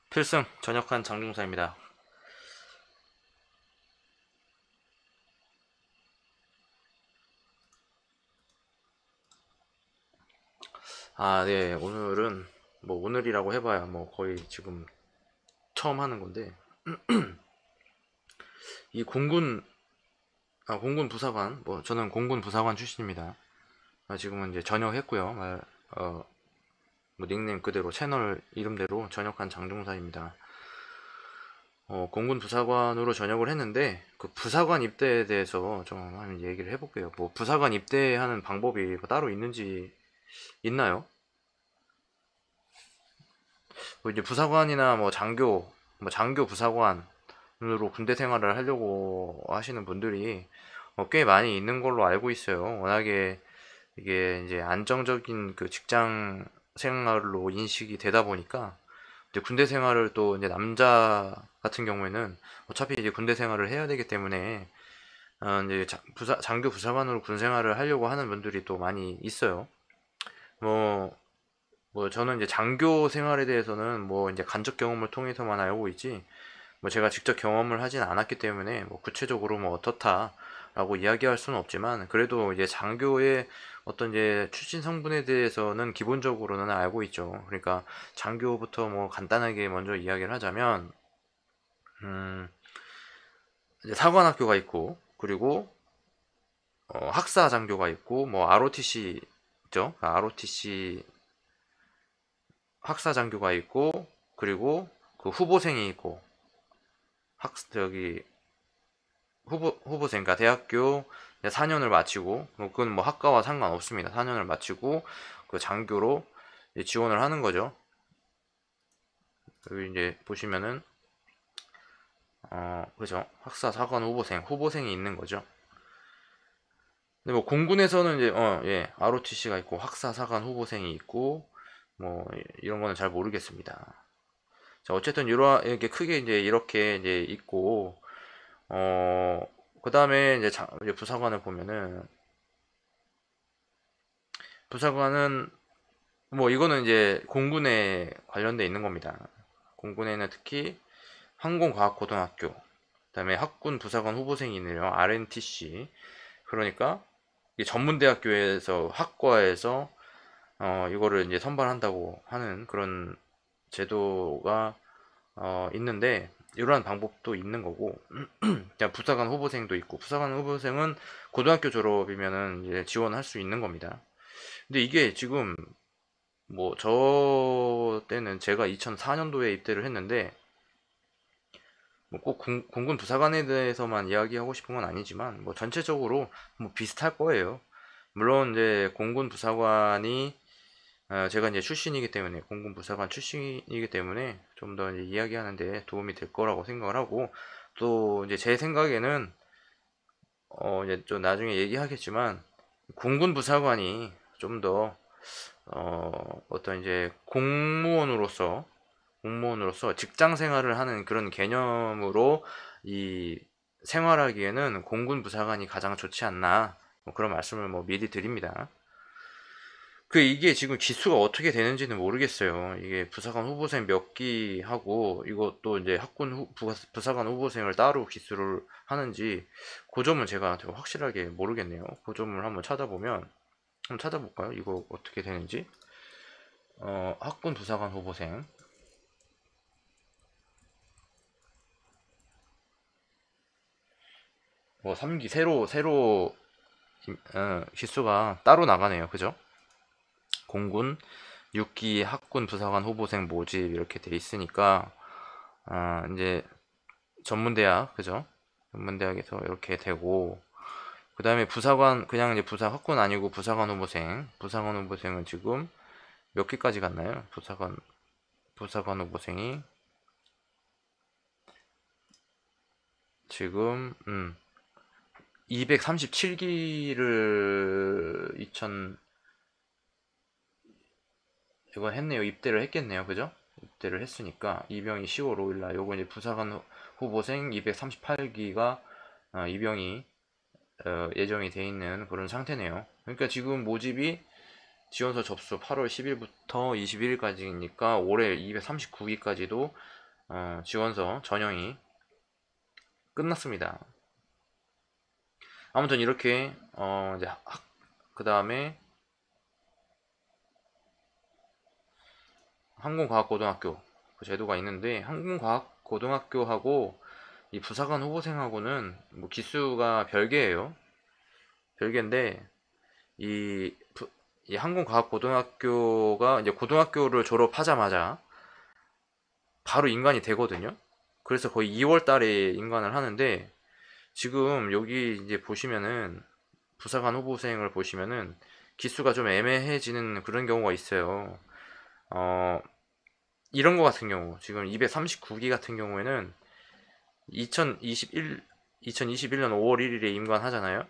필승 전역한 장중사입니다. 네. 오늘은 뭐 오늘이라고 해봐야 뭐 거의 지금 처음 하는 건데 이 공군 부사관 뭐 저는 공군 부사관 출신입니다. 지금은 이제 전역했고요. 뭐 닉네임 그대로 채널 이름대로 전역한 장중사입니다. 공군 부사관으로 전역을 했는데 그 부사관 입대에 대해서 좀 한번 얘기를 해볼게요. 뭐 부사관 입대하는 방법이 뭐 따로 있는지 있나요? 뭐 이제 부사관이나 뭐 장교 부사관으로 군대 생활을 하려고 하시는 분들이 꽤 많이 있는 걸로 알고 있어요. 워낙에 이게 이제 안정적인 그 직장 생활로 인식이 되다 보니까 이제 군대 생활을 또 이제 남자 같은 경우에는 어차피 이제 군대 생활을 해야 되기 때문에 이제 장교 부사관으로 군 생활을 하려고 하는 분들이 또 많이 있어요. 뭐 저는 이제 장교 생활에 대해서는 뭐 이제 간접 경험을 통해서만 알고 있지 뭐 제가 직접 경험을 하진 않았기 때문에 뭐 구체적으로 뭐 어떻다라고 이야기할 수는 없지만 그래도 이제 장교의 어떤 이제 출신 성분에 대해서는 기본적으로는 알고 있죠. 그러니까 장교부터 뭐 간단하게 먼저 이야기를 하자면 음 이제 사관학교가 있고 그리고 학사 장교가 있고 뭐 ROTC 있죠. ROTC 학사 장교가 있고 그리고 그 후보생이 있고 저기 후보생, 그러니까 대학교 4년을 마치고, 뭐 그건 뭐 학과와 상관없습니다. 4년을 마치고 그 장교로 이제 지원을 하는 거죠. 여기 이제 보시면은 그죠? 학사, 사관, 후보생이 있는 거죠. 근데 뭐 공군에서는 이제 ROTC가 있고 학사, 사관, 후보생이 있고 뭐 이런 거는 잘 모르겠습니다. 자, 어쨌든 이렇게 크게 이렇게 이제 있고 어 그다음에 이제 부사관을 보면은 부사관은 뭐 이거는 이제 공군에 관련돼 있는 겁니다. 공군에는 특히 항공과학고등학교, 그다음에 학군 부사관 후보생이 있네요. RNTC. 그러니까 이 전문대학교에서 학과에서 이거를 이제 선발한다고 하는 그런 제도가 있는데 이러한 방법도 있는 거고 부사관 후보생도 있고 부사관 후보생은 고등학교 졸업이면은 이제 지원할 수 있는 겁니다. 근데 이게 지금 뭐 저 때는 제가 2004년도에 입대를 했는데 뭐 꼭 공군 부사관에 대해서만 이야기하고 싶은 건 아니지만 뭐 전체적으로 뭐 비슷할 거예요. 물론 이제 공군 부사관이 제가 이제 출신이기 때문에 공군 부사관 출신이기 때문에 좀 더 이야기하는데 도움이 될 거라고 생각을 하고 또 이제 제 생각에는 이제 좀 나중에 얘기하겠지만 공군 부사관이 좀더 어떤 이제 공무원으로서 직장 생활을 하는 그런 개념으로 이 생활하기에는 공군 부사관이 가장 좋지 않나 뭐 그런 말씀을 뭐 미리 드립니다. 이게 지금 기수가 어떻게 되는지는 모르겠어요. 이게 부사관 후보생 몇 기 하고 이것도 이제 부사관 후보생을 따로 기수를 하는지 그 점은 제가 확실하게 모르겠네요. 그 점을 한번 찾아볼까요? 이거 어떻게 되는지. 학군 부사관 후보생 뭐 3기 새로 기수가 따로 나가네요. 그죠? 공군 6기 학군 부사관 후보생 모집 이렇게 돼 있으니까 이제 전문대학 그죠? 전문대학에서 이렇게 되고 그다음에 부사관 그냥 이제 학군 아니고 부사관 후보생은 지금 몇 기까지 갔나요? 부사관 후보생이 지금 237기를 2000 이건 했네요. 입대를 했겠네요. 그죠? 입대를 했으니까 이병이 10월 5일날 요거 이제 부사관 후보생 238기가 입영이 예정이 돼 있는 그런 상태네요. 그러니까 지금 모집이 지원서 접수 8월 10일부터 21일까지니까 올해 239기까지도 지원서 전형이 끝났습니다. 아무튼 이렇게 이제 그 다음에 항공과학고등학교 그 제도가 있는데, 항공과학고등학교하고 이 부사관 후보생하고는 뭐 기수가 별개예요. 별개인데 이, 이 항공과학고등학교가 이제 고등학교를 졸업하자마자 바로 인관이 되거든요. 그래서 거의 2월 달에 인관을 하는데, 지금 여기 이제 보시면은 부사관 후보생을 보시면은 기수가 좀 애매해지는 그런 경우가 있어요. 이런 거 같은 경우 지금 239기 같은 경우에는 2021년 5월 1일에 임관하잖아요.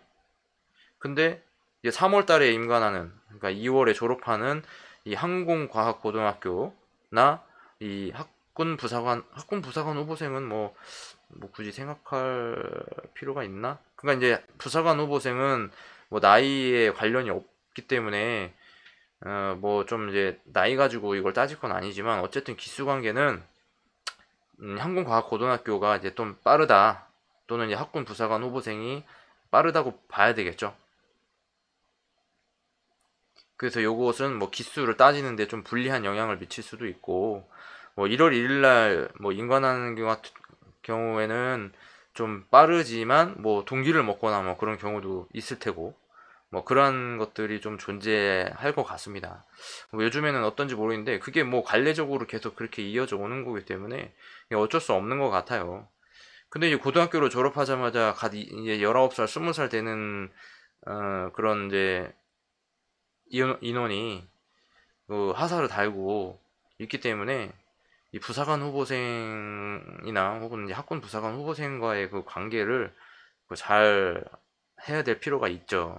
근데 이제 3월 달에 임관하는, 그러니까 2월에 졸업하는 이 항공과학고등학교나 이 학군 부사관 후보생은 뭐 굳이 생각할 필요가 있나? 그러니까 이제 부사관 후보생은 뭐 나이에 관련이 없기 때문에 뭐 좀 이제 나이 가지고 이걸 따질 건 아니지만, 어쨌든 기수 관계는 항공과학고등학교가 이제 좀 빠르다, 또는 이제 학군 부사관 후보생이 빠르다고 봐야 되겠죠. 그래서 요것은 뭐 기수를 따지는데 좀 불리한 영향을 미칠 수도 있고, 뭐 1월 1일날 뭐 인관하는 경우에는 좀 빠르지만 뭐 동기를 먹거나 뭐 그런 경우도 있을 테고, 뭐 그런 것들이 좀 존재할 것 같습니다. 뭐 요즘에는 어떤지 모르겠는데 그게 뭐 관례적으로 계속 그렇게 이어져 오는 거기 때문에 어쩔 수 없는 것 같아요. 근데 이제 고등학교를 졸업하자마자 이제 19살, 20살 되는 그런 이제 인원이 그 하사를 달고 있기 때문에 이 부사관 후보생이나 혹은 이제 학군 부사관 후보생과의 그 관계를 잘 해야 될 필요가 있죠.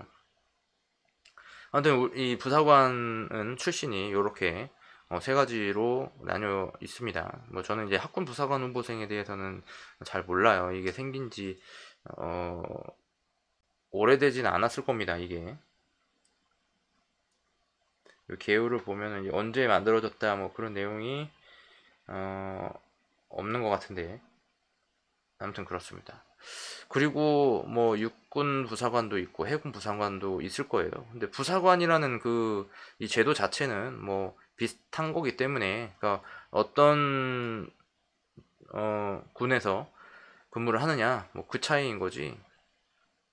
아무튼 이 부사관은 출신이 이렇게 세 가지로 나뉘어 있습니다. 뭐 저는 이제 학군 부사관 후보생에 대해서는 잘 몰라요. 이게 생긴 지 어, 오래되진 않았을 겁니다. 이게 이 개요를 보면은 언제 만들어졌다 뭐 그런 내용이 어, 없는 것 같은데, 아무튼 그렇습니다. 그리고 뭐 육군 부사관도 있고 해군 부사관도 있을 거예요. 근데 부사관이라는 이 제도 자체는 뭐 비슷한 거기 때문에, 그러니까 어떤 군에서 근무를 하느냐 뭐 그 차이인 거지,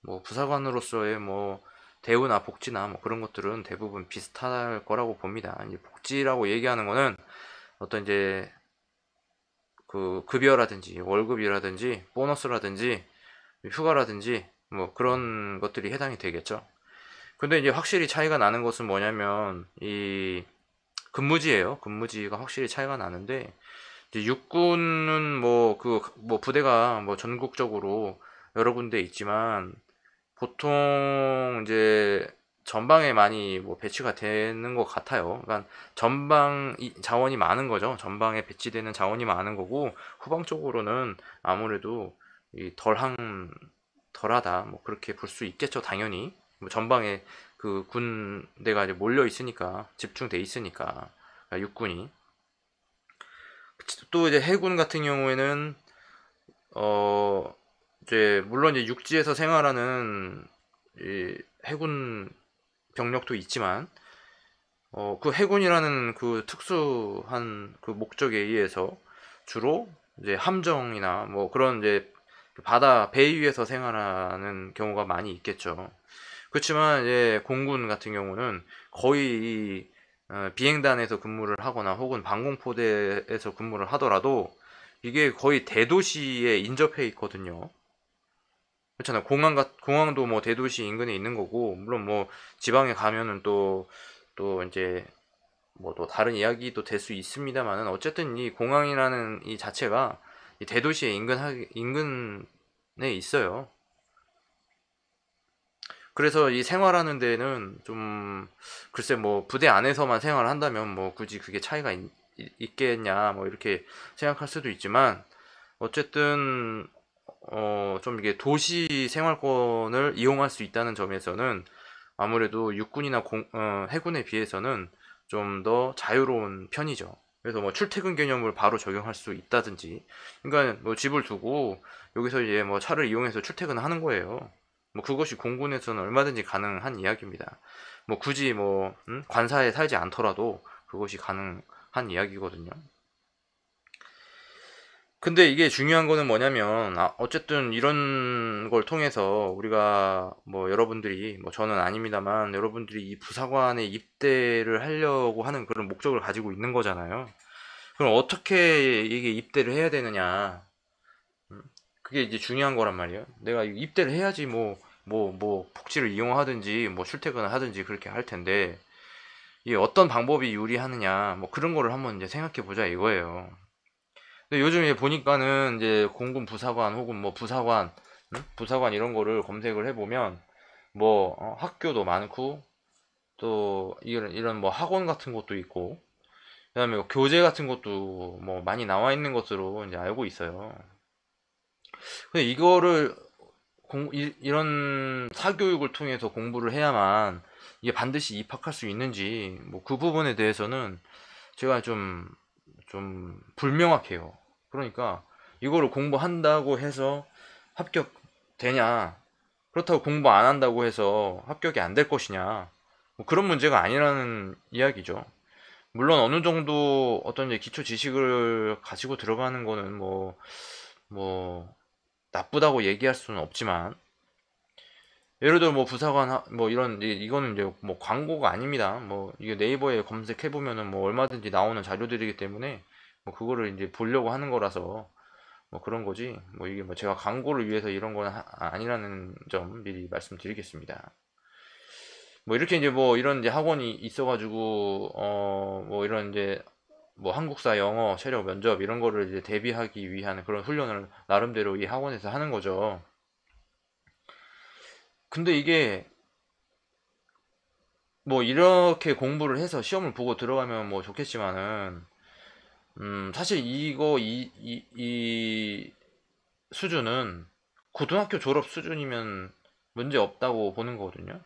뭐 부사관으로서의 뭐 대우나 복지나 뭐 그런 것들은 대부분 비슷할 거라고 봅니다. 이제 복지라고 얘기하는 거는 어떤 이제 그 급여라든지 월급이라든지 보너스라든지 휴가라든지 뭐 그런 것들이 해당이 되겠죠. 근데 이제 확실히 차이가 나는 것은 뭐냐면 이 근무지예요. 근무지가 확실히 차이가 나는데, 이제 육군은 뭐 부대가 뭐 전국적으로 여러 군데 있지만 보통 이제 전방에 많이 뭐 배치가 되는 것 같아요. 그러니까 전방 자원이 많은 거죠. 전방에 배치되는 자원이 많은 거고, 후방 쪽으로는 아무래도 이 덜하다 뭐 그렇게 볼 수 있겠죠. 당연히 뭐 전방에 그 군대가 이제 몰려 있으니까, 집중돼 있으니까, 그러니까 육군이. 또 이제 해군 같은 경우에는 어 이제 물론 이제 육지에서 생활하는 이 해군 병력도 있지만 그 해군이라는 그 특수한 그 목적에 의해서 주로 이제 함정이나 뭐 그런 이제 바다 배 위에서 생활하는 경우가 많이 있겠죠. 그렇지만 이제 공군 같은 경우는 거의 비행단에서 근무를 하거나 혹은 방공포대에서 근무를 하더라도 이게 거의 대도시에 인접해 있거든요. 그렇잖아요. 공항도 뭐 대도시 인근에 있는 거고, 물론 뭐 지방에 가면은 또 이제 뭐 또 다른 이야기도 될 수 있습니다만은, 어쨌든 이 공항이라는 이 자체가 이 대도시의 인근에 있어요. 그래서 이 생활하는 데는 좀 글쎄 뭐 부대 안에서만 생활을 한다면 뭐 굳이 그게 차이가 있겠냐 뭐 이렇게 생각할 수도 있지만, 어쨌든 좀 이게 도시 생활권을 이용할 수 있다는 점에서는 아무래도 육군이나 해군에 비해서는 좀 더 자유로운 편이죠. 그래서 뭐 출퇴근 개념을 바로 적용할 수 있다든지, 그러니까 뭐 집을 두고 여기서 이제 뭐 차를 이용해서 출퇴근을 하는 거예요. 뭐 그것이 공군에서는 얼마든지 가능한 이야기입니다. 뭐 굳이 뭐 관사에 살지 않더라도 그것이 가능한 이야기거든요. 근데 이게 중요한 거는 뭐냐면, 어쨌든 이런 걸 통해서 우리가 뭐 여러분들이, 뭐 저는 아닙니다만, 여러분들이 이 부사관에 입대를 하려고 하는 그런 목적을 가지고 있는 거잖아요. 그럼 어떻게 이게 입대를 해야 되느냐. 음, 그게 이제 중요한 거란 말이에요. 내가 입대를 해야지 뭐 복지를 이용하든지 뭐 출퇴근을 하든지 그렇게 할 텐데, 이게 어떤 방법이 유리하느냐, 뭐 그런 거를 한번 이제 생각해 보자 이거예요. 근데 요즘에 보니까는 이제 공군 부사관 혹은 뭐 부사관, 부사관 이런 거를 검색을 해보면 뭐 학교도 많고 또 이런 뭐 학원 같은 것도 있고 그다음에 뭐 교재 같은 것도 뭐 많이 나와 있는 것으로 이제 알고 있어요. 근데 이거를 이런 사교육을 통해서 공부를 해야만 이게 반드시 입학할 수 있는지 뭐 그 부분에 대해서는 제가 좀 불명확해요. 그러니까 이거를 공부한다고 해서 합격되냐? 그렇다고 공부 안 한다고 해서 합격이 안 될 것이냐? 뭐 그런 문제가 아니라는 이야기죠. 물론 어느 정도 어떤 이제 기초 지식을 가지고 들어가는 거는 뭐 나쁘다고 얘기할 수는 없지만, 예를 들어 뭐 부사관 뭐 이런 이거는 이제 뭐 광고가 아닙니다. 뭐 이게 네이버에 검색해 보면은 뭐 얼마든지 나오는 자료들이기 때문에 뭐 그거를 이제 보려고 하는 거라서 뭐 그런 거지. 뭐 이게 뭐 제가 광고를 위해서 이런 건 아니라는 점 미리 말씀드리겠습니다. 뭐 이렇게 이제 뭐 이런 이제 학원이 있어가지고 뭐 이런 이제 뭐 한국사, 영어, 체력, 면접 이런 거를 이제 대비하기 위한 그런 훈련을 나름대로 이 학원에서 하는 거죠. 근데 이게 뭐 이렇게 공부를 해서 시험을 보고 들어가면 뭐 좋겠지만은 사실 이 수준은 고등학교 졸업 수준이면 문제 없다고 보는 거거든요.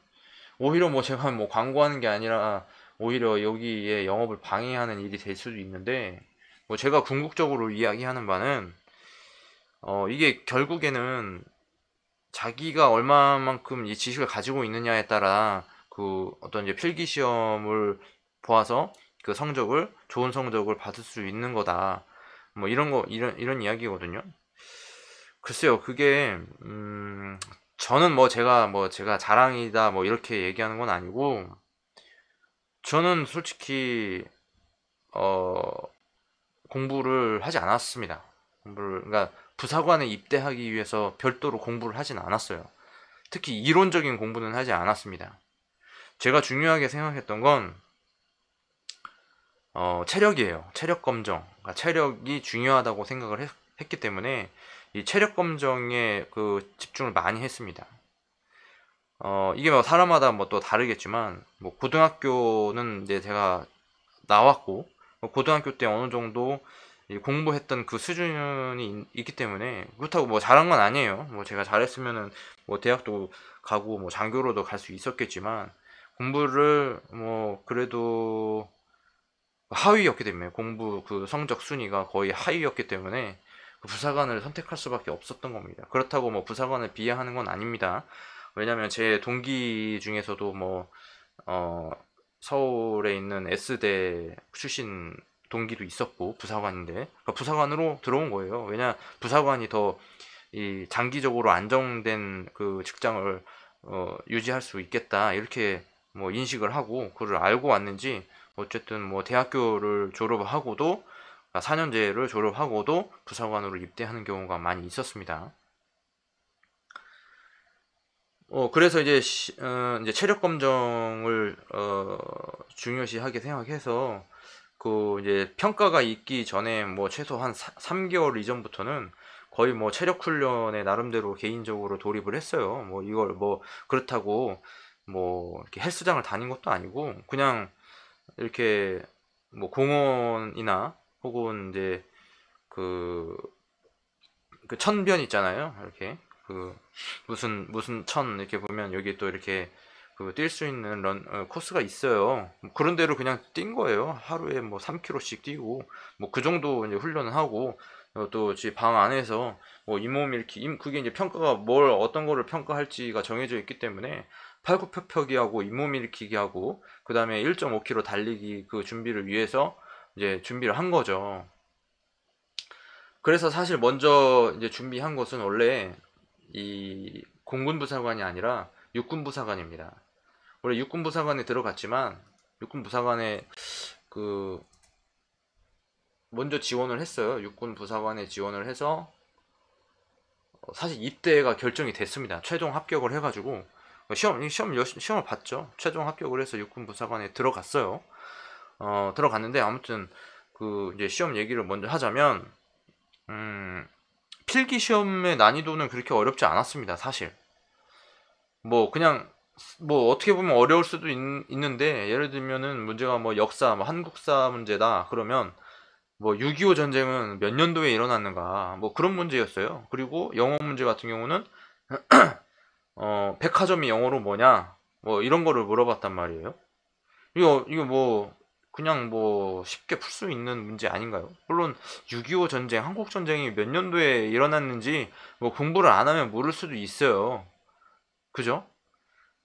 오히려 뭐 제가 뭐 광고하는 게 아니라 오히려 여기에 영업을 방해하는 일이 될 수도 있는데, 뭐 제가 궁극적으로 이야기하는 바는 이게 결국에는 자기가 얼마만큼 이 지식을 가지고 있느냐에 따라 그 어떤 이제 필기 시험을 보아서 그 성적을 좋은 성적을 받을 수 있는 거다. 뭐 이런 이야기거든요. 글쎄요, 그게 저는 뭐 제가 자랑이다 뭐 이렇게 얘기하는 건 아니고, 저는 솔직히 어 공부를 하지 않았습니다. 그러니까 부사관에 입대하기 위해서 별도로 공부를 하진 않았어요. 특히 이론적인 공부는 하지 않았습니다. 제가 중요하게 생각했던 건 체력이에요. 체력 검정. 그러니까 체력이 중요하다고 생각을 했기 때문에 이 체력 검정에 그 집중을 많이 했습니다. 이게 뭐 사람마다 뭐 또 다르겠지만, 뭐 고등학교는 이제 제가 나왔고, 뭐 고등학교 때 어느 정도 공부했던 그 수준이 있기 때문에, 그렇다고 뭐 잘한 건 아니에요. 뭐 제가 잘했으면은 뭐 대학도 가고 뭐 장교로도 갈 수 있었겠지만, 공부를 뭐 그래도 하위였기 때문에, 공부 그 성적 순위가 거의 하위였기 때문에 그 부사관을 선택할 수밖에 없었던 겁니다. 그렇다고 뭐 부사관을 비하하는 건 아닙니다. 왜냐면 제 동기 중에서도 뭐 어, 서울에 있는 S대 출신 동기도 있었고 부사관인데, 그러니까 부사관으로 들어온 거예요. 왜냐, 부사관이 더 이 장기적으로 안정된 그 직장을 유지할 수 있겠다 이렇게 뭐 인식을 하고 그걸 알고 왔는지, 어쨌든 뭐 대학교를 졸업하고도 4년제를 졸업하고도 부사관으로 입대하는 경우가 많이 있었습니다. 그래서 이제 이제 체력 검정을 중요시하게 생각해서 그 이제 평가가 있기 전에 뭐 최소 한 3개월 이전부터는 거의 뭐 체력 훈련에 나름대로 개인적으로 돌입을 했어요. 뭐 이걸 뭐 그렇다고 뭐 이렇게 헬스장을 다닌 것도 아니고, 그냥 이렇게 뭐 공원이나 혹은 이제 그, 그 천변 있잖아요. 이렇게 그 무슨 천 이렇게 보면 여기 또 이렇게 그 뛸 수 있는 코스가 있어요. 그런 데로 그냥 뛴 거예요. 하루에 뭐 3km씩 뛰고 뭐 그 정도 이제 훈련을 하고 또 제 방 안에서 뭐 잇몸 일으키 그게 이제 평가가 뭘 어떤 거를 평가할지가 정해져 있기 때문에 팔굽혀펴기 하고 잇몸 일으키기 하고 그 다음에 1.5km 달리기 그 준비를 위해서 이제 준비를 한 거죠. 그래서 사실 먼저 이제 준비한 것은 원래 이 공군부사관이 아니라 육군부사관입니다. 원래 육군부사관에 들어갔지만 육군부사관에 그 먼저 지원을 했어요. 육군부사관에 지원을 해서 사실 입대가 결정이 됐습니다. 최종 합격을 해가지고 시험을 봤죠. 최종 합격을 해서 육군부사관에 들어갔어요. 들어갔는데 아무튼 그 이제 시험 얘기를 먼저 하자면 필기 시험의 난이도는 그렇게 어렵지 않았습니다. 사실 뭐 그냥 뭐 어떻게 보면 어려울 수도 있는데 예를 들면은 문제가 뭐 역사 뭐 한국사 문제다 그러면 뭐 6.25 전쟁은 몇 년도에 일어났는가 뭐 그런 문제였어요. 그리고 영어 문제 같은 경우는 백화점이 영어로 뭐냐 뭐 이런 거를 물어봤단 말이에요. 이거 뭐 그냥 뭐 쉽게 풀 수 있는 문제 아닌가요? 물론 6.25 전쟁, 한국 전쟁이 몇 년도에 일어났는지 뭐 공부를 안 하면 모를 수도 있어요. 그죠?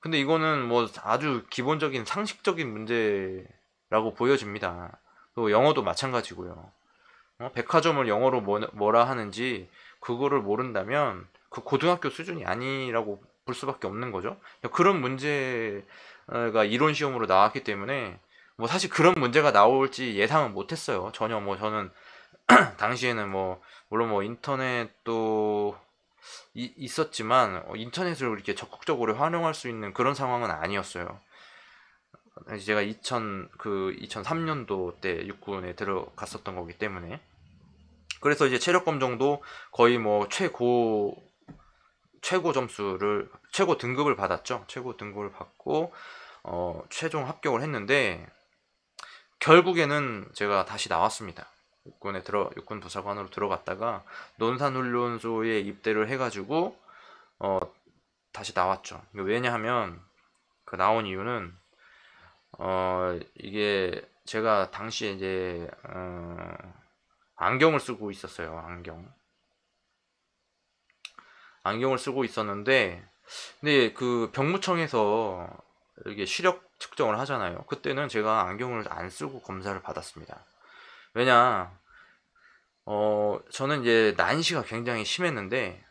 근데 이거는 뭐 아주 기본적인 상식적인 문제라고 보여집니다. 또 영어도 마찬가지고요. 백화점을 영어로 뭐라 하는지 그거를 모른다면 그 고등학교 수준이 아니라고 볼 수밖에 없는 거죠. 그런 문제가 이론 시험으로 나왔기 때문에 뭐 사실 그런 문제가 나올지 예상은 못했어요. 전혀 뭐 저는 당시에는 뭐 물론 뭐 인터넷도 있었지만 인터넷을 이렇게 적극적으로 활용할 수 있는 그런 상황은 아니었어요. 제가 2003년도 때 육군에 들어갔었던 거기 때문에 그래서 이제 체력 검정도 거의 뭐 최고 점수를 최고 등급을 받았죠. 최고 등급을 받고 최종 합격을 했는데 결국에는 제가 다시 나왔습니다. 육군 부사관으로 들어갔다가 논산훈련소에 입대를 해가지고 다시 나왔죠. 왜냐하면 그 나온 이유는 이게 제가 당시에 이제 안경을 쓰고 있었어요. 안경을 쓰고 있었는데 근데 그 병무청에서 이게 시력 측정을 하잖아요. 그때는 제가 안경을 안 쓰고 검사를 받았습니다. 왜냐 저는 이제 난시가 굉장히 심했는데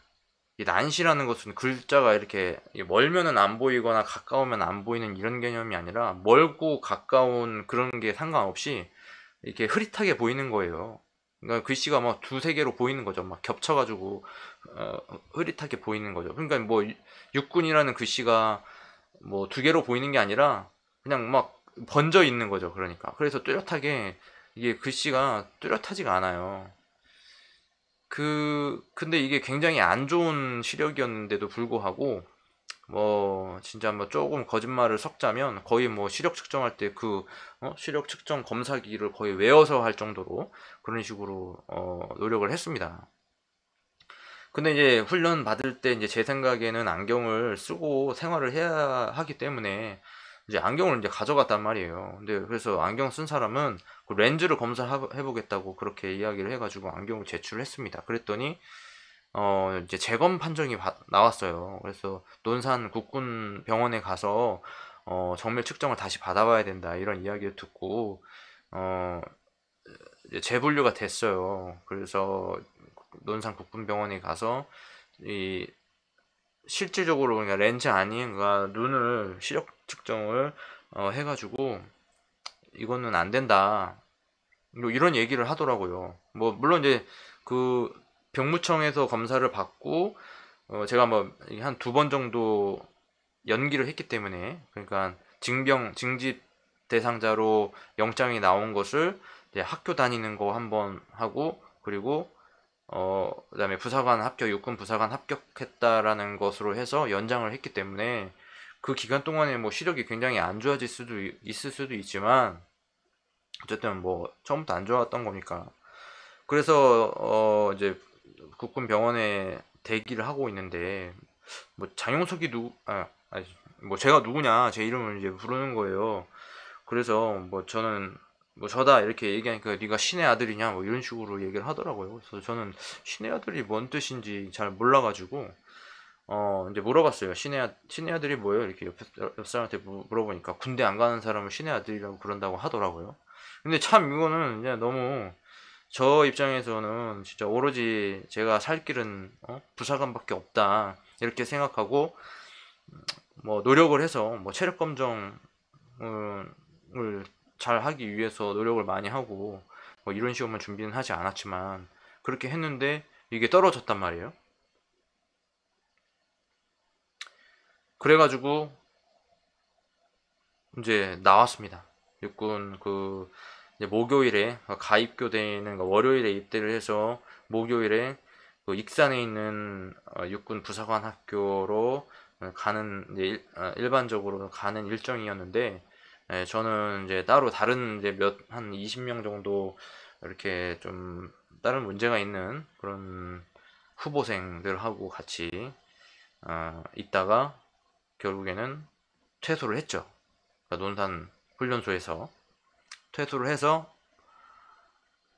이 난시라는 것은 글자가 이렇게 멀면은 안 보이거나 가까우면 안 보이는 이런 개념이 아니라 멀고 가까운 그런 게 상관없이 이렇게 흐릿하게 보이는 거예요. 그러니까 글씨가 막 두세 개로 보이는 거죠. 막 겹쳐가지고 흐릿하게 보이는 거죠. 그러니까 뭐 육군이라는 글씨가 뭐 두 개로 보이는 게 아니라 그냥 막 번져 있는 거죠. 그러니까 그래서 뚜렷하게 이게 글씨가 뚜렷하지가 않아요. 근데 이게 굉장히 안 좋은 시력이었는데도 불구하고 뭐 진짜 뭐 조금 거짓말을 섞자면 거의 뭐 시력 측정할 때 시력 측정 검사기를 거의 외워서 할 정도로 그런 식으로 노력을 했습니다. 근데 이제 훈련 받을 때 이제 제 생각에는 안경을 쓰고 생활을 해야 하기 때문에 이제 안경을 이제 가져갔단 말이에요. 근데 그래서 안경 쓴 사람은 그 렌즈를 검사해 보겠다고 그렇게 이야기를 해가지고 안경을 제출했습니다. 그랬더니 이제 재검 판정이 나왔어요. 그래서 논산 국군 병원에 가서 정밀 측정을 다시 받아봐야 된다 이런 이야기를 듣고 어, 이제 재분류가 됐어요. 그래서 논산 국군병원에 가서 이 실질적으로 그냥 렌즈 아닌 그 눈을 시력 측정을 해가지고 이거는 안 된다. 뭐 이런 얘기를 하더라고요. 뭐 물론 이제 그 병무청에서 검사를 받고 제가 뭐 한 두 번 정도 연기를 했기 때문에 그러니까 징집 대상자로 영장이 나온 것을 이제 학교 다니는 거 한 번 하고 그리고 그다음에 부사관 합격, 육군 부사관 합격했다라는 것으로 해서 연장을 했기 때문에 그 기간 동안에 뭐 시력이 굉장히 안 좋아질 수도 있을 수도 있지만 어쨌든 뭐 처음부터 안 좋았던 거니까 그래서 이제 국군 병원에 대기를 하고 있는데 뭐 장용석이 누구 아니 뭐 제가 누구냐 제 이름을 이제 부르는 거예요. 그래서 뭐 저는 뭐 저다 이렇게 얘기하니까 네가 신의 아들이냐 뭐 이런 식으로 얘기를 하더라고요. 그래서 저는 신의 아들이 뭔 뜻인지 잘 몰라가지고 이제 물어봤어요. 신의 아들이 뭐예요? 이렇게 옆 사람한테 물어보니까 군대 안 가는 사람을 신의 아들이라고 그런다고 하더라고요. 근데 참 이거는 이제 너무 저 입장에서는 진짜 오로지 제가 살 길은 부사관밖에 없다 이렇게 생각하고 뭐 노력을 해서 뭐 체력 검정을 잘 하기 위해서 노력을 많이 하고 뭐 이런 시험을 준비는 하지 않았지만 그렇게 했는데 이게 떨어졌단 말이에요. 그래가지고 이제 나왔습니다. 육군 이제 목요일에 가입교대는 그러니까 월요일에 입대를 해서 목요일에 그 익산에 있는 육군 부사관 학교로 가는 이제 일반적으로 가는 일정이었는데 저는 이제 따로 다른 이제 한 20명 정도 이렇게 좀 다른 문제가 있는 그런 후보생들하고 같이 있다가 결국에는 퇴소를 했죠. 그러니까 논산 훈련소에서 퇴소를 해서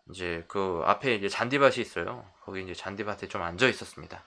이제 그 앞에 이제 잔디밭이 있어요. 거기 이제 잔디밭에 좀 앉아 있었습니다.